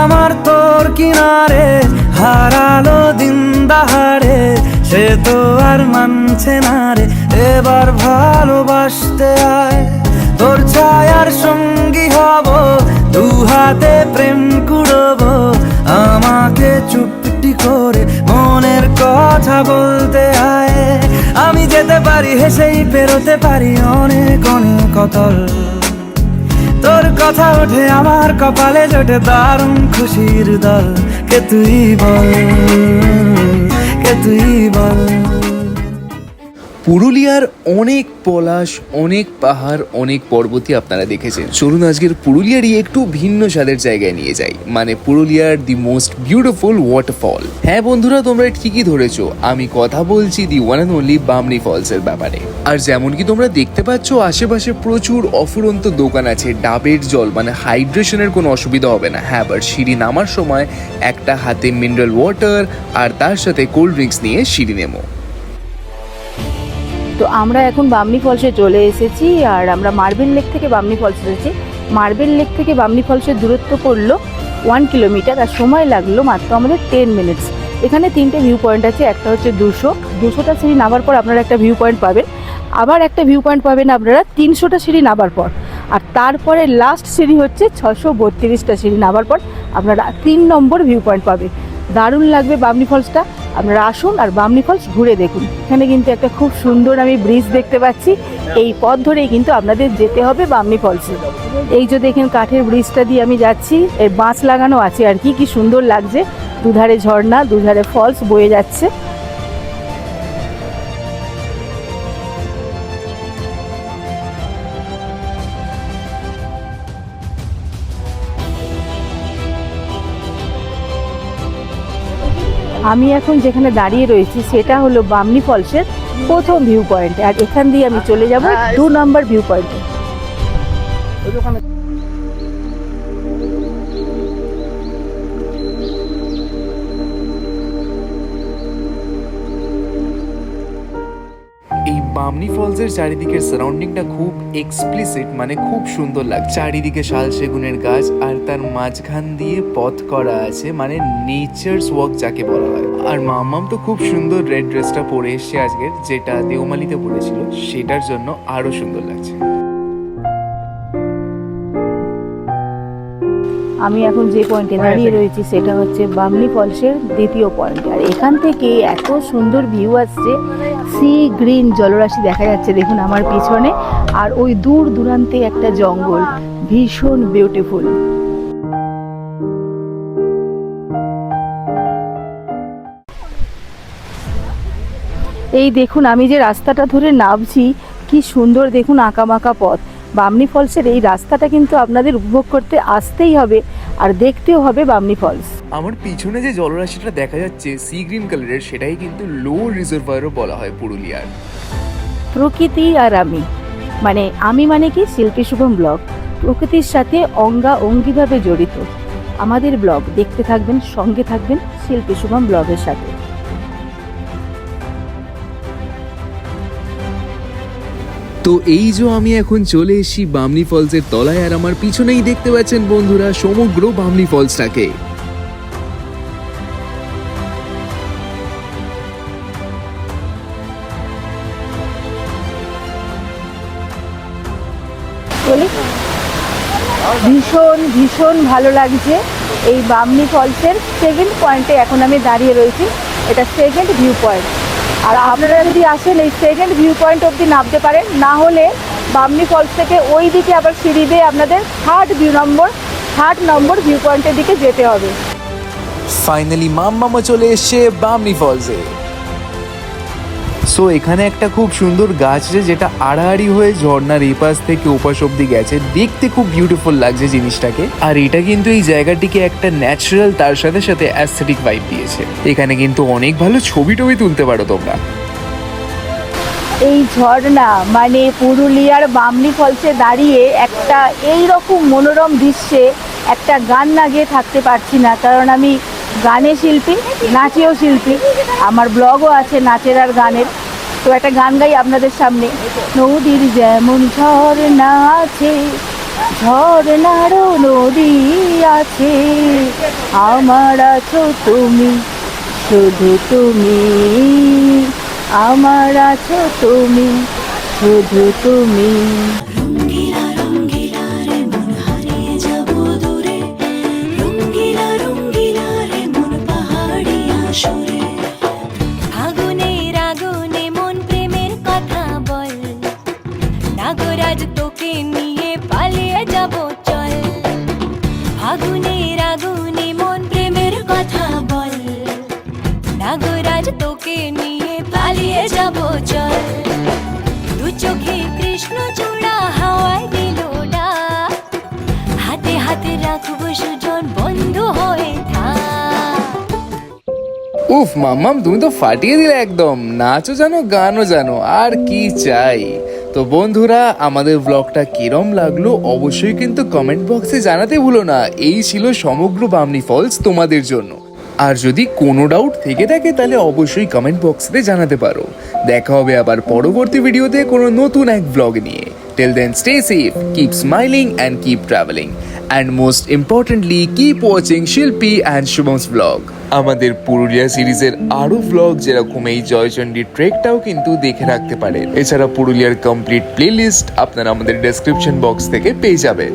আমার তোর কিনারে হারালো দিন দাহারে, সে তো আর মানছে না রে, এবার ভালোবাসতে আয়। তোর ছায়ার সঙ্গী হব, দু হাতে প্রেম কুড়বো, আমাকে চুপটি করে মনের কথা বলতে আয়। আমি যেতে পারি হেসেই পেরোতে পারি অনেক অনেক অতল, তোর কথা ওঠে আমার কপালে জোটে দারুণ খুশির দল। কে তুই বল, কে তুই বল। পুরুলিয়ার অনেক পলাশ, অনেক পাহাড়, অনেক পর্বতই আপনারা দেখেছেন। চলুন আজকের পুরুলিয়ারই একটু ভিন্ন স্বাদের জায়গায় নিয়ে যাই, মানে পুরুলিয়ার দি মোস্ট বিউটিফুল ওয়াটারফল। হ্যাঁ বন্ধুরা, তোমরা ঠিকই ধরেছো, আমি কথা বলছি the one and only Bamni falls এর ব্যাপারে। আর যেমন কি তোমরা দেখতে পাচ্ছ, আশেপাশে প্রচুর অফুরন্ত দোকান আছে, ডাবের জল, মানে হাইড্রেশনের কোনো অসুবিধা হবে না। হ্যাঁ, বাট সিঁড়ি নামার সময় একটা হাতে মিনারেল ওয়াটার আর তার সাথে কোল্ড ড্রিঙ্কস নিয়ে সিঁড়ি নেমো। তো আমরা এখন বামনি ফলসে চলে এসেছি, আর আমরা মার্বেল লেক থেকে বামনি ফলস এসেছি। মার্বেল লেক থেকে বামনি ফলসের দূরত্ব পড়লো 1 কিলোমিটার, আর সময় লাগলো মাত্র আমাদের 10 মিনিটস। এখানে 3টে ভিউ পয়েন্ট আছে, একটা হচ্ছে 200টা সিঁড়ি নামার পর আপনারা একটা ভিউ পয়েন্ট পাবেন, আবার একটা ভিউ পয়েন্ট পাবেন আপনারা 300টা সিঁড়ি নামার পর, আর তারপরে লাস্ট সিঁড়ি হচ্ছে 632টা সিঁড়ি নামার পর আপনারা 3 নম্বর ভিউ পয়েন্ট পাবেন। দারুণ লাগবে বামনি ফলসটা, আপনারা আসুন আর বামনি ফলস ঘুরে দেখুন। এখানে কিন্তু একটা খুব সুন্দর আমি ব্রিজ দেখতে পাচ্ছি, এই পথ ধরেই কিন্তু আপনাদের যেতে হবে বামনি ফলসে। এই যে দেখেন কাঠের ব্রিজটা দিয়ে আমি যাচ্ছি, এর বাঁশ লাগানো আছে আর কি সুন্দর লাগছে, দুধারে ঝর্ণা, দুধারে ফলস বয়ে যাচ্ছে। আমি এখন যেখানে দাঁড়িয়ে রয়েছি সেটা হলো বামনি ফলসের প্রথম ভিউ পয়েন্ট, আর এখান দিয়ে আমি চলে যাব 2 নম্বর ভিউ পয়েন্টে। এই বামনি ফলসের চারিদিকের সারাউন্ডিংটা খুব এক্সপ্লিসিট, মানে খুব সুন্দর লাগছে। চারিদিকে শাল সেগুনের গাছ, আর তার মাঝখান দিয়ে পথ করা আছে, মানে নেচারস ওয়াক যাকে বলা হয়। আর মাম্মাম তো খুব সুন্দর রেড ড্রেসটা পরে এসছে আজকের, যেটা দেওমালিতে পরেছিল, সেটার জন্য আরো সুন্দর লাগছে। আমি এখন যে পয়েন্টে দাঁড়িয়ে রয়েছি সেটা হচ্ছে বামনি ফলসের দ্বিতীয় পয়েন্ট, আর এখান থেকে এত সুন্দর ভিউ আসছে, সি গ্রিন জলরাশি দেখা যাচ্ছে দেখুন আমার পিছনে, আর ওই দূর দূরান্তে একটা জঙ্গল, ভীষণ বিউটিফুল। এই দেখুন আমি যে রাস্তাটা ধরে নামছি, কি সুন্দর দেখুন আঁকাবাঁকা পথ। বামনি ফলসের এই রাস্তাটা কিন্তু আপনাদের উপভোগ করতে আসতেই হবে, আর দেখতেও হবে বামনি ফলস। আমার পিছনে যে জলরাশিটা দেখা যাচ্ছে সি গ্রিন কালারের, সেটাই কিন্তু লো রিজার্ভারও বলা হয় পুরুলিয়ার। প্রকৃতি আর আমি মানে কি শিল্পী শুভম ব্লগ, প্রকৃতির সাথে অঙ্গাঅঙ্গিভাবে জড়িত আমাদের ব্লগ। দেখতে থাকবেন, সঙ্গে থাকবেন শিল্পী শুভম ব্লগের সাথে। তো এই যে আমি এখন চলে এসেছি বামনি ফলসের তলায়, আর আমার পিছনেই দেখতে পাচ্ছেন বন্ধুরা সমগ্র বামনি ফলসটাকে। ভীষণ ভীষণ ভালো লাগছে এই বামনি ফলসের সেকেন্ড পয়েন্টে এখন আমি দাঁড়িয়ে রয়েছি, এটা সেকেন্ড ভিউ পয়েন্ট। আর আপনারা যদি আসেন এই সেকেন্ড ভিউ পয়েন্ট অবধি নামতে পারেন, না হলে বামনি ফলস থেকে ওই দিকে আবার সিঁড়ি দিয়ে আপনাদের থার্ড নম্বর ভিউ পয়েন্টের দিকে যেতে হবে। ফাইনালি মাম্মা চলে এসছে বামনি ফলসে। সো এখানে একটা খুব সুন্দর গাছ আছে, যেটা আড়াআড়ি হয়ে ঝর্ণার এই পাশ থেকে ওপাশ অব্দি গেছে, দেখতে খুব বিউটিফুল লাগছে জিনিসটাকে। আর এটা কিন্তু এই জায়গাটিকে একটা ন্যাচারাল, তার সাথে সাথে অ্যাস্থেটিক ভাইব দিয়েছে। এখানে কিন্তু অনেক ভালো ছবি তুলতে পারো তোমরা। এই ঝর্ণা মানে পুরুলিয়ার বামনি ফলসে দাঁড়িয়ে একটা এই রকম মনোরম দৃশ্যে একটা গান না গেয়ে থাকতে পারছি না, কারণ আমি গানে শিল্পী, নাচেও শিল্পী, আমার ব্লগও আছে নাচের আর গানের। তো একটা গান গাই আপনাদের সামনে। নদীর যেমন ঝর্ণা আছে ঝর্ণারও নদী আছে, আমার আছো তুমি, শুধু তুমি, আমার আছো তুমি, শুধু তুমি। রঙ্গিলা রঙ্গিলা রে মন হারিয়ে যাব দূরে, রঙ্গিলা রঙ্গিলা রে মন পাহাড়িয়া সুরে। আগুনের আগুনে মন প্রেমের কথা বল, নাগরাজ তোকে নিয়ে পালিয়ে যাব চল। আগুনের আগুনে মন প্রেমের কথা বল, নাগরাজ তোকে নিয়ে পালিয়ে যাব চল। দু চোখে কৃষ্ণ চূড়া হাওয়ায় দিল ডাক, হাতে হাতে রাখবো সুজন বন্ধু হয়ে থাক। উফ মাম্মাম, তুমি তো ফাটিয়ে দিলে একদম। নাচও জানো, গানও জানো, আর কি চাই। তো বন্ধুরা, আমাদের ব্লগটা কিরম লাগলো অবশ্যই কিন্তু কমেন্ট বক্সে জানাতে ভুলো না। এই ছিল সমগ্র বামনি ফলস তোমাদের জন্য। আর যদি কোনো ডাউট থেকে থাকে তাহলে অবশ্যই কমেন্ট বক্সে জানাতে পারো। দেখা হবে আবার পরবর্তী ভিডিওতে কোনো নতুন এক ব্লগ নিয়ে। Till then stay safe, keep smiling and keep travelling, and most importantly keep watching Shilpi and Shubham's blog. আমাদের পুরুলিয়া সিরিজের আরো ব্লগ যেরকম এই জয়চণ্ডী ট্রেকটাও কিন্তু দেখে রাখতে পারেন। এছাড়া পুরুলিয়ার কমপ্লিট প্লেলিস্ট আপনারা আমাদের ডেসক্রিপশন বক্স থেকে পেয়ে যাবেন।